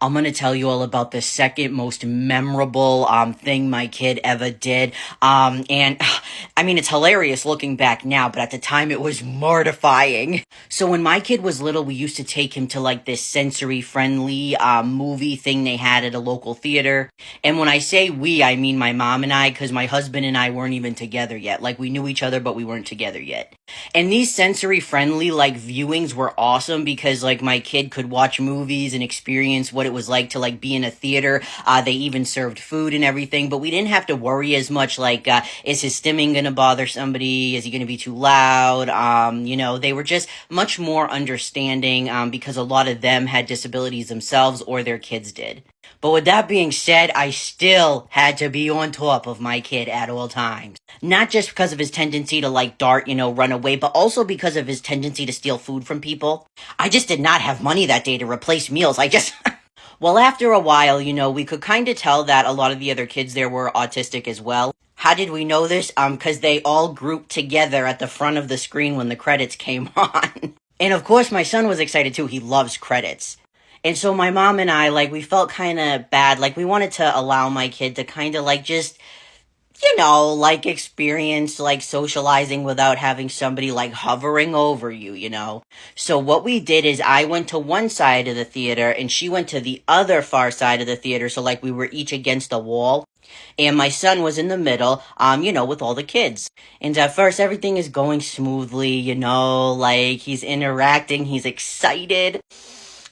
I'm gonna tell you all about the second most memorable thing my kid ever did. And I mean, it's hilarious looking back now, but at the time it was mortifying. So when my kid was little, we used to take him to like this sensory friendly movie thing they had at a local theater. And when I say we, I mean my mom and I, because my husband and I weren't even together yet. Like we knew each other, but we weren't together yet. And these sensory friendly like viewings were awesome because like my kid could watch movies and experience what it was like to like be in a theater. They even served food and everything, but we didn't have to worry as much like, is his stimming gonna bother somebody? Is he gonna be too loud? They were just much more understanding, because a lot of them had disabilities themselves or their kids did. But with that being said, I still had to be on top of my kid at all times. Not just because of his tendency to like dart, run away, but also because of his tendency to steal food from people. I just did not have money that day to replace meals. Well, after a while, we could kind of tell that a lot of the other kids there were autistic as well. How did we know this? Because they all grouped together at the front of the screen when the credits came on. And of course, my son was excited too. He loves credits. And so my mom and I, like, we felt kind of bad. Like, we wanted to allow my kid to kind of, like, just, like, experience, like, socializing without having somebody, like, hovering over you. So what we did is I went to one side of the theater and she went to the other far side of the theater. So, like, we were each against a wall. And my son was in the middle, with all the kids. And at first, everything is going smoothly, like, he's interacting, he's excited.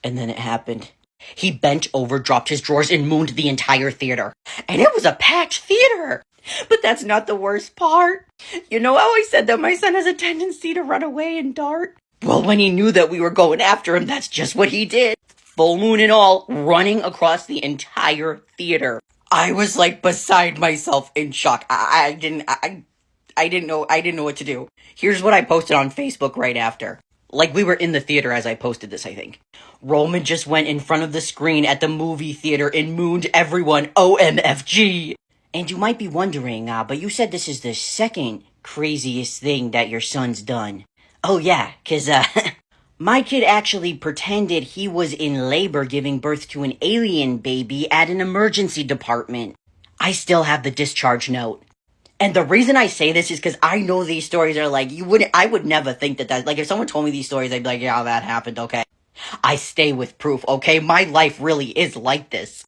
And then it happened. He bent over, dropped his drawers, and mooned the entire theater. And it was a packed theater. But that's not the worst part. You know how I said that my son has a tendency to run away and dart? Well, when he knew that we were going after him, that's just what he did. Full moon and all, running across the entire theater. I was like beside myself in shock. I didn't know what to do. Here's what I posted on Facebook right after. Like, we were in the theater as I posted this, I think. Roman just went in front of the screen at the movie theater and mooned everyone OMFG. And you might be wondering, but you said this is the second craziest thing that your son's done. Oh yeah, 'cause my kid actually pretended he was in labor giving birth to an alien baby at an emergency department. I still have the discharge note. And the reason I say this is because I know these stories are like, I would never think that, like, if someone told me these stories, I'd be like, yeah, that happened, okay. I stay with proof, okay? My life really is like this.